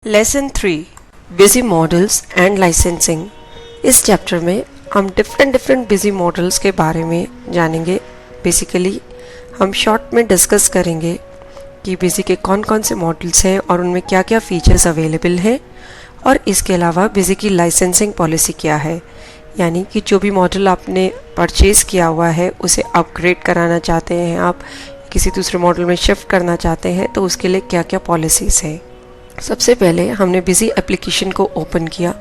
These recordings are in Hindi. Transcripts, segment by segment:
Lesson 3 busy models and licensing. इस चैप्टर में हम डिफरेंट बिजी मॉडल्स के बारे में जानेंगे। बेसिकली हम शॉर्ट में डिस्कस करेंगे कि बिजी के कौन कौन से मॉडल्स हैं और उनमें क्या क्या फीचर्स अवेलेबल हैं, और इसके अलावा बिजी की लाइसेंसिंग पॉलिसी क्या है, यानी कि जो भी मॉडल आपने परचेज़ किया हुआ है उसे अपग्रेड कराना चाहते हैं, आप किसी दूसरे मॉडल में शिफ्ट करना चाहते हैं, तो उसके लिए क्या क्या पॉलिसीज़ हैं। सबसे पहले हमने बिजी एप्लीकेशन को ओपन किया।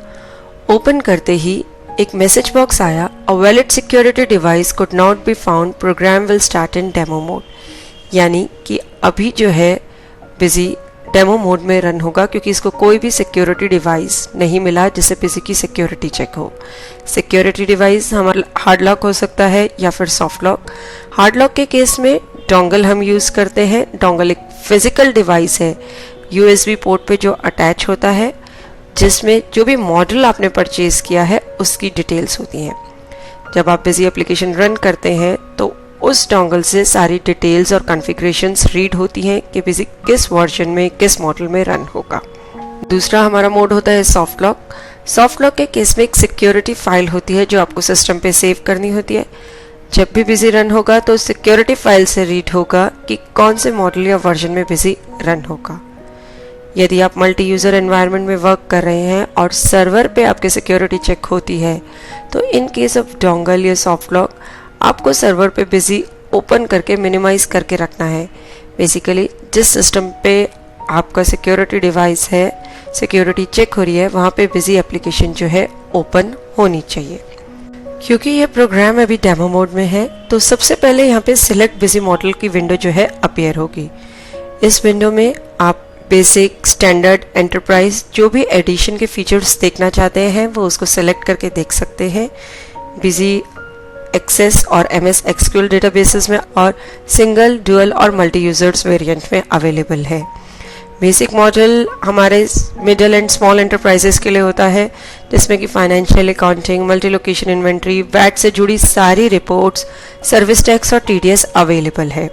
ओपन करते ही एक मैसेज बॉक्स आया, a valid security device could not be found, program will start in demo mode. यानी कि अभी जो है बिजी डेमो मोड में रन होगा, क्योंकि इसको कोई भी सिक्योरिटी डिवाइस नहीं मिला जिससे बिजी की सिक्योरिटी चेक हो। सिक्योरिटी डिवाइस हमारा हार्ड लॉक हो सकता है या फिर सॉफ्ट लॉक। हार्ड लॉक के केस में डोंगल हम यूज़ करते हैं। डोंगल एक फिजिकल डिवाइस है USB पोर्ट पे जो अटैच होता है, जिसमें जो भी मॉडल आपने परचेज़ किया है उसकी डिटेल्स होती हैं। जब आप बिजी एप्लीकेशन रन करते हैं तो उस डोंगल से सारी डिटेल्स और कॉन्फ़िगरेशंस रीड होती हैं कि बिजी किस वर्जन में किस मॉडल में रन होगा। दूसरा हमारा मोड होता है सॉफ्ट लॉक। सॉफ्ट लॉक के केस में एक सिक्योरिटी फाइल होती है जो आपको सिस्टम पे सेव करनी होती है। जब भी बिजी रन होगा तो सिक्योरिटी फाइल से रीड होगा कि कौन से मॉडल या वर्जन में बिजी रन होगा। यदि आप मल्टी यूज़र एनवायरनमेंट में वर्क कर रहे हैं और सर्वर पे आपके सिक्योरिटी चेक होती है, तो इन केस ऑफ डोंगल या सॉफ्ट लॉक आपको सर्वर पे बिजी ओपन करके मिनिमाइज करके रखना है। बेसिकली जिस सिस्टम पे आपका सिक्योरिटी डिवाइस है, सिक्योरिटी चेक हो रही है, वहाँ पे बिजी एप्लीकेशन जो है ओपन होनी चाहिए। क्योंकि ये प्रोग्राम अभी डेमो मोड में है, तो सबसे पहले यहाँ पे सिलेक्ट बिजी मॉडल की विंडो जो है अपीयर होगी। इस विंडो में आप बेसिक, स्टैंडर्ड, एंटरप्राइज जो भी एडिशन के फीचर्स देखना चाहते हैं वो उसको सेलेक्ट करके देख सकते हैं। बिजी एक्सेस और MS SQL डेटाबेसेस में और सिंगल, डुअल और मल्टी यूजर्स वेरिएंट में अवेलेबल है। बेसिक मॉडल हमारे मिडिल एंड स्मॉल एंटरप्राइजेस के लिए होता है, जिसमें कि financial accounting, multi location inventory, VAT से जुड़ी सारी रिपोर्ट्स, सर्विस टैक्स और TDS अवेलेबल है।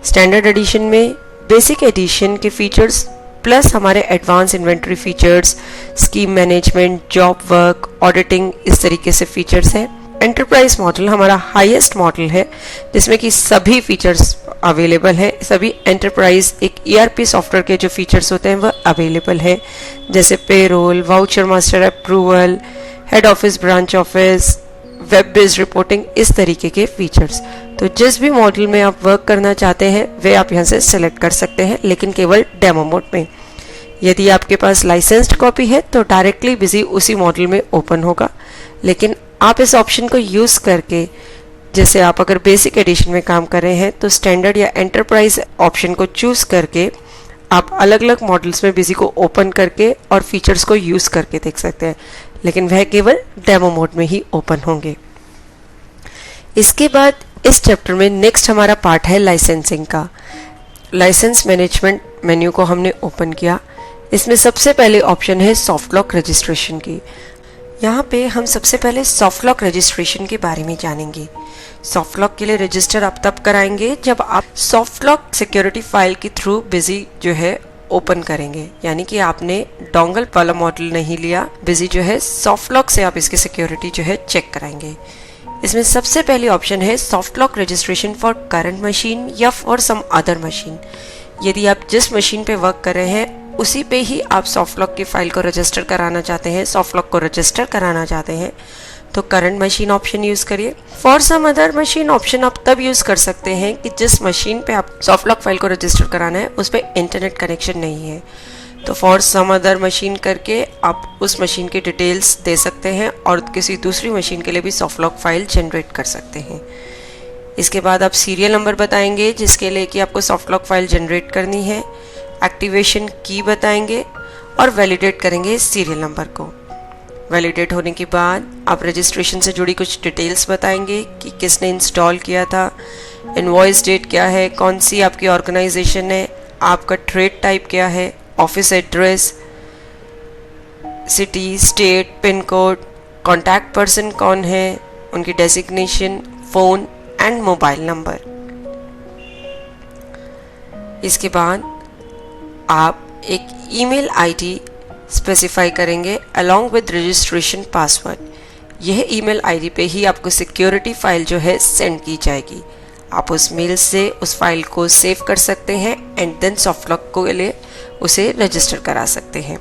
स्टैंडर्ड एडिशन में बेसिक एडिशन के फीचर्स प्लस हमारे advance inventory features, scheme management, job work, auditing, इस तरीके से फीचर्स हैं। एंटरप्राइज मॉडल हमारा हाईएस्ट मॉडल है, जिसमें कि सभी फीचर्स अवेलेबल है। सभी एंटरप्राइज एक ERP सॉफ्टवेयर के जो फीचर्स होते हैं वह अवेलेबल है, जैसे payroll, voucher master approval, head office, branch office, web based reporting, इस तरीके के फीचर्स। तो जिस भी मॉडल में आप वर्क करना चाहते हैं वे आप यहाँ से सेलेक्ट कर सकते हैं, लेकिन केवल डेमो मोड में। यदि आपके पास लाइसेंस्ड कॉपी है तो डायरेक्टली बिजी उसी मॉडल में ओपन होगा, लेकिन आप इस ऑप्शन को यूज़ करके, जैसे आप अगर बेसिक एडिशन में काम कर रहे हैं तो स्टैंडर्ड या एंटरप्राइज ऑप्शन को चूज़ करके आप अलग अलग मॉडल्स में बिजी को ओपन करके और फीचर्स को यूज़ करके देख सकते हैं, लेकिन वह केवल डेमो मोड में ही ओपन होंगे। इसके बाद इस चैप्टर में नेक्स्ट हमारा पार्ट है लाइसेंसिंग का। लाइसेंस मैनेजमेंट मेन्यू को हमने ओपन किया। इसमें सबसे पहले ऑप्शन है सॉफ्ट लॉक रजिस्ट्रेशन की। यहाँ पे हम सबसे पहले सॉफ्ट लॉक रजिस्ट्रेशन के बारे में जानेंगे। सॉफ्ट लॉक के लिए रजिस्टर आप तब कराएंगे जब आप सॉफ्ट लॉक सिक्योरिटी फाइल के थ्रू बिजी जो है ओपन करेंगे, यानी कि आपने डोंगल वाला मॉडल नहीं लिया, बिजी जो है सॉफ्ट लॉक से आप इसकी सिक्योरिटी जो है चेक कराएंगे। इसमें सबसे पहली ऑप्शन है soft lock registration for current machine या फॉर सम अदर मशीन। यदि आप जिस मशीन पे वर्क कर रहे हैं उसी पे ही आप सॉफ्ट लॉक की फाइल को रजिस्टर कराना चाहते हैं, सॉफ्ट लॉक को रजिस्टर कराना चाहते हैं, तो करंट मशीन ऑप्शन यूज़ करिए। For some other machine option आप तब यूज़ कर सकते हैं कि जिस मशीन पे आप सॉफ्ट लॉक फाइल को रजिस्टर कराना है उस पर इंटरनेट कनेक्शन नहीं है, तो फॉर सम अदर मशीन करके आप उस मशीन की डिटेल्स दे सकते हैं और किसी दूसरी मशीन के लिए भी सॉफ्ट लॉक फाइल जनरेट कर सकते हैं। इसके बाद आप सीरियल नंबर बताएंगे जिसके लिए कि आपको सॉफ्ट लॉक फाइल जनरेट करनी है, एक्टिवेशन की बताएंगे और वैलिडेट करेंगे सीरियल नंबर को। वैलिडेट होने के बाद आप रजिस्ट्रेशन से जुड़ी कुछ डिटेल्स बताएंगे कि किसने इंस्टॉल किया था, इनवॉइस डेट क्या है, कौन सी आपकी ऑर्गेनाइजेशन है, आपका ट्रेड टाइप क्या है, office address, city, state, pin code, contact person कौन है, उनकी designation, phone and mobile number. इसके बाद आप एक ईमेल आईडी स्पेसिफाई करेंगे अलॉन्ग विद रजिस्ट्रेशन पासवर्ड। यह ईमेल आईडी पे ही आपको सिक्योरिटी फाइल जो है सेंड की जाएगी। आप उस मेल से उस फाइल को सेव कर सकते हैं एंड देन सॉफ्ट लॉक के लिए उसे रजिस्टर करा सकते हैं।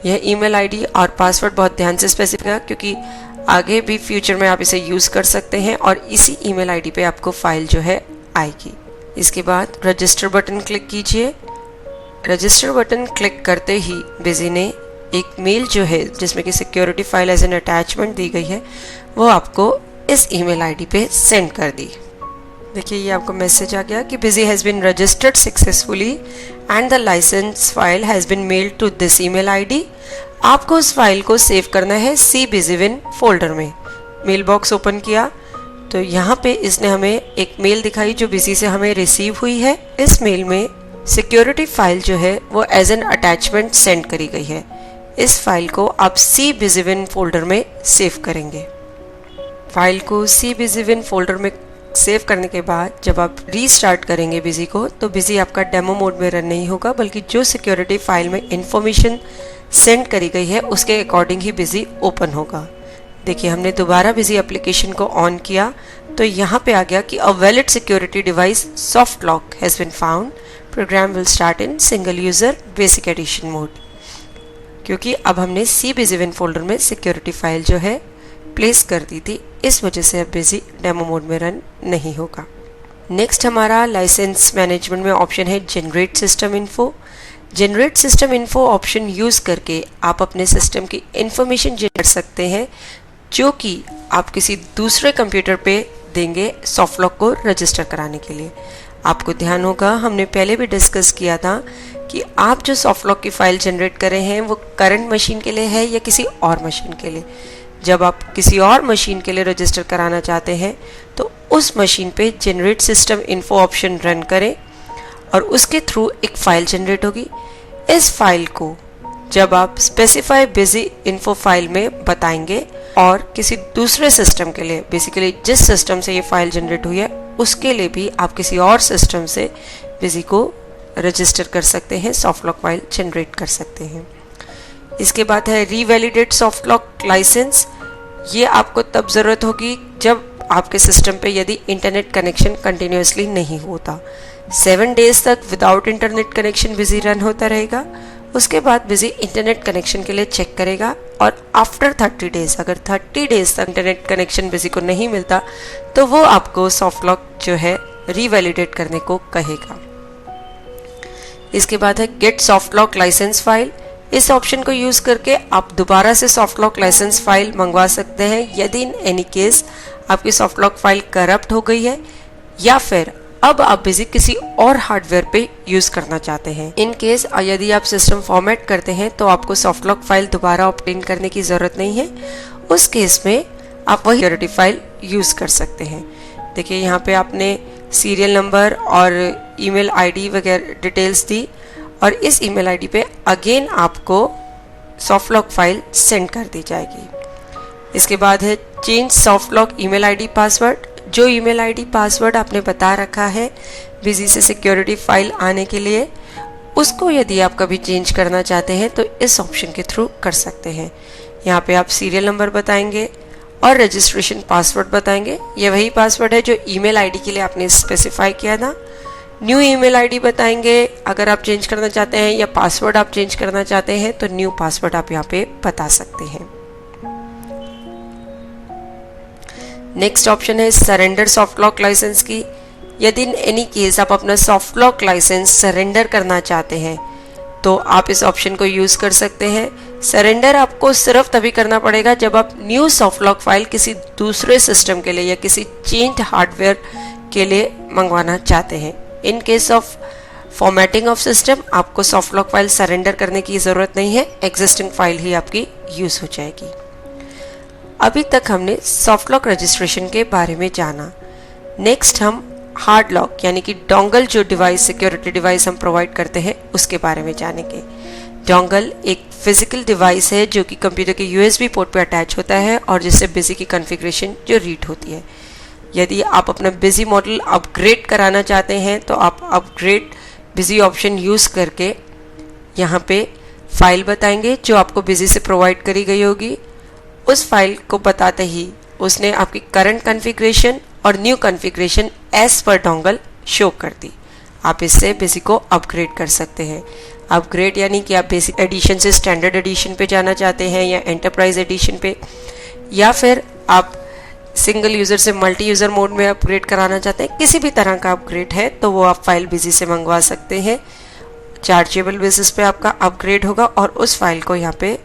यह ईमेल आईडी और पासवर्ड बहुत ध्यान से स्पेसिफाई है, क्योंकि आगे भी फ्यूचर में आप इसे यूज़ कर सकते हैं और इसी ईमेल आईडी पे आपको फाइल जो है आएगी। इसके बाद रजिस्टर बटन क्लिक कीजिए। रजिस्टर बटन क्लिक करते ही बिजी ने एक मेल जो है जिसमें कि security file as an attachment दी गई है वो आपको इस ईमेल आईडी पे सेंड कर दी। देखिए ये आपको मैसेज आ गया कि busy has been registered successfully and the license file has been mailed to this email ID. आपको उस फाइल को सेव करना है सी बिजीविन फोल्डर में। मेल बॉक्स ओपन किया तो यहाँ पे इसने हमें एक मेल दिखाई जो बिजी से हमें रिसीव हुई है। इस मेल में सिक्योरिटी फाइल जो है वो एज एन अटैचमेंट सेंड करी गई है। इस फाइल को आप सी बिजीविन फोल्डर में सेव करेंगे। फाइल को सी बिजीविन फोल्डर में सेव करने के बाद जब आप रीस्टार्ट करेंगे बिजी को तो बिजी आपका डेमो मोड में रन नहीं होगा, बल्कि जो सिक्योरिटी फाइल में इंफॉर्मेशन सेंड करी गई है उसके अकॉर्डिंग ही बिजी ओपन होगा। देखिए हमने दोबारा बिजी एप्लीकेशन को ऑन किया तो यहाँ पे आ गया कि a valid security device soft lock has been found, program will start in single user basic edition mode. क्योंकि अब हमने सी बिजीविन फोल्डर में सिक्योरिटी फाइल जो है प्लेस कर दी थी, इस वजह से अब बिजी डेमो मोड में रन नहीं होगा। नेक्स्ट हमारा लाइसेंस मैनेजमेंट में ऑप्शन है generate system info. Generate system info option use करके आप अपने सिस्टम की इंफॉर्मेशन जनरेट कर सकते हैं जो कि आप किसी दूसरे कंप्यूटर पे देंगे सॉफ्ट लॉक को रजिस्टर कराने के लिए। आपको ध्यान होगा हमने पहले भी डिस्कस किया था कि आप जो सॉफ्ट लॉक की फाइल जनरेट कर रहे हैं वो करंट मशीन के लिए है या किसी और मशीन के लिए। जब आप किसी और मशीन के लिए रजिस्टर कराना चाहते हैं तो उस मशीन पे generate system info option run करें और उसके थ्रू एक फाइल जनरेट होगी। इस फाइल को जब आप स्पेसिफाई बिजी इन्फो फाइल में बताएंगे और किसी दूसरे सिस्टम के लिए, बेसिकली जिस सिस्टम से ये फाइल जनरेट हुई है उसके लिए भी आप किसी और सिस्टम से बिजी को रजिस्टर कर सकते हैं, सॉफ्ट लॉक फाइल जनरेट कर सकते हैं। इसके बाद है रीवैलिडेट सॉफ्ट लॉक लाइसेंस। ये आपको तब ज़रूरत होगी जब आपके सिस्टम पे यदि इंटरनेट कनेक्शन कंटिन्यूसली नहीं होता। 7 डेज तक without internet connection busy run होता रहेगा। उसके बाद बिजी इंटरनेट कनेक्शन के लिए चेक करेगा और आफ्टर 30 डेज, अगर 30 डेज तक इंटरनेट कनेक्शन बिजी को नहीं मिलता तो वो आपको सॉफ्ट लॉक जो है रीवैलिडेट करने को कहेगा। इसके बाद है get soft lock license file. इस ऑप्शन को यूज करके आप दोबारा से सॉफ्ट लॉक लाइसेंस फाइल मंगवा सकते हैं यदि इन एनी केस आपकी सॉफ्ट लॉक फाइल करप्ट हो गई है या फिर अब आप बिजी किसी और हार्डवेयर पे यूज करना चाहते हैं। इन केस यदि आप सिस्टम फॉर्मेट करते हैं तो आपको सॉफ्ट लॉक फाइल दोबारा ऑब्टेन करने की जरूरत नहीं है। उस केस में आप वही सिक्योरिटी फाइल यूज कर सकते हैं। देखिए यहाँ पे आपने सीरियल नंबर और ईमेल आईडी वगैरह डिटेल्स दी और इस ईमेल आईडी पे अगेन आपको सॉफ्ट लॉक फाइल सेंड कर दी जाएगी। इसके बाद है change soft lock email ID password. जो ईमेल आईडी पासवर्ड आपने बता रखा है बिजी से सिक्योरिटी फाइल आने के लिए, उसको यदि आप कभी चेंज करना चाहते हैं तो इस ऑप्शन के थ्रू कर सकते हैं। यहाँ पे आप सीरियल नंबर बताएंगे और रजिस्ट्रेशन पासवर्ड बताएंगे। ये वही पासवर्ड है जो ईमेल आईडी के लिए आपने स्पेसिफाई किया था। न्यू ईमेल आईडी बताएंगे अगर आप चेंज करना चाहते हैं या पासवर्ड आप चेंज करना चाहते हैं तो न्यू पासवर्ड आप यहाँ पे बता सकते हैं। नेक्स्ट ऑप्शन है सरेंडर सॉफ्ट लॉक लाइसेंस की। यदि इन एनी केस आप अपना सॉफ्ट लॉक लाइसेंस सरेंडर करना चाहते हैं तो आप इस ऑप्शन को यूज कर सकते हैं। सरेंडर आपको सिर्फ तभी करना पड़ेगा जब आप न्यू सॉफ्ट लॉक फाइल किसी दूसरे सिस्टम के लिए या किसी चेंज्ड हार्डवेयर के लिए मंगवाना चाहते हैं। In case of formatting of system आपको सॉफ्ट लॉक फाइल सरेंडर करने की ज़रूरत नहीं है, एग्जिस्टिंग फाइल ही आपकी यूज़ हो जाएगी। अभी तक हमने सॉफ्ट लॉक रजिस्ट्रेशन के बारे में जाना। नेक्स्ट हम हार्ड लॉक यानी कि डोंगल जो डिवाइस सिक्योरिटी डिवाइस हम प्रोवाइड करते हैं उसके बारे में जानेंगे। डोंगल एक फिजिकल डिवाइस है जो कि कंप्यूटर के USB पोर्ट पर अटैच होता है और जिससे बिजी की कॉन्फ़िगरेशन जो रीड होती है। यदि आप अपना बिजी मॉडल अपग्रेड कराना चाहते हैं तो आप अपग्रेड बिजी ऑप्शन यूज़ करके यहाँ पे फाइल बताएंगे जो आपको बिजी से प्रोवाइड करी गई होगी। उस फाइल को बताते ही उसने आपकी करंट कॉन्फ़िगरेशन और न्यू कॉन्फ़िगरेशन एज पर डोंगल शो कर दी। आप इससे बिजी को अपग्रेड कर सकते हैं। अपग्रेड यानी कि आप बेसिक एडिशन से स्टैंडर्ड एडिशन पे जाना चाहते हैं या एंटरप्राइज एडिशन पे, या फिर आप सिंगल यूज़र से मल्टी यूज़र मोड में अपग्रेड कराना चाहते हैं। किसी भी तरह का अपग्रेड है तो वो आप फाइल बिजी से मंगवा सकते हैं। चार्जेबल बेसिस पे आपका अपग्रेड होगा और उस फाइल को यहाँ पे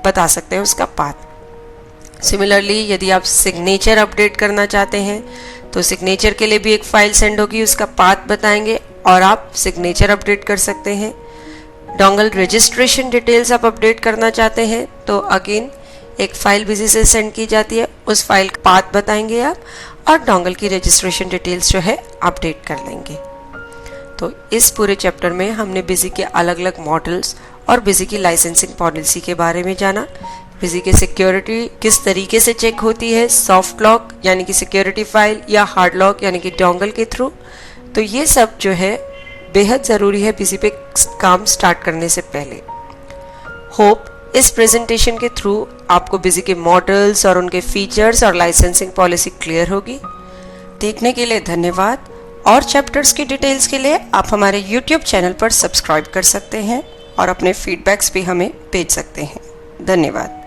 बता सकते हैं उसका पाथ। सिमिलरली यदि आप सिग्नेचर अपडेट करना चाहते हैं तो सिग्नेचर के लिए भी एक फाइल सेंड होगी, उसका पाथ बताएंगे और आप सिग्नेचर अपडेट कर सकते हैं। डोंगल रजिस्ट्रेशन डिटेल्स आप अपडेट करना चाहते हैं तो अगेन एक फाइल बिजी से सेंड की जाती है, उस फाइल का पाथ बताएंगे आप और डोंगल की रजिस्ट्रेशन डिटेल्स जो है अपडेट कर लेंगे। तो इस पूरे चैप्टर में हमने बिजी के अलग अलग मॉडल्स और बिजी की लाइसेंसिंग पॉलिसी के बारे में जाना। बिजी की सिक्योरिटी किस तरीके से चेक होती है, सॉफ्ट लॉक यानी कि सिक्योरिटी फाइल या हार्ड लॉक यानी कि डोंगल के थ्रू। तो ये सब जो है बेहद ज़रूरी है बिजी पे काम स्टार्ट करने से पहले। होप इस प्रेजेंटेशन के थ्रू आपको बिजी के मॉडल्स और उनके फीचर्स और लाइसेंसिंग पॉलिसी क्लियर होगी। देखने के लिए धन्यवाद और चैप्टर्स की डिटेल्स के लिए आप हमारे YouTube चैनल पर सब्सक्राइब कर सकते हैं और अपने फीडबैक्स भी हमें भेज सकते हैं। धन्यवाद।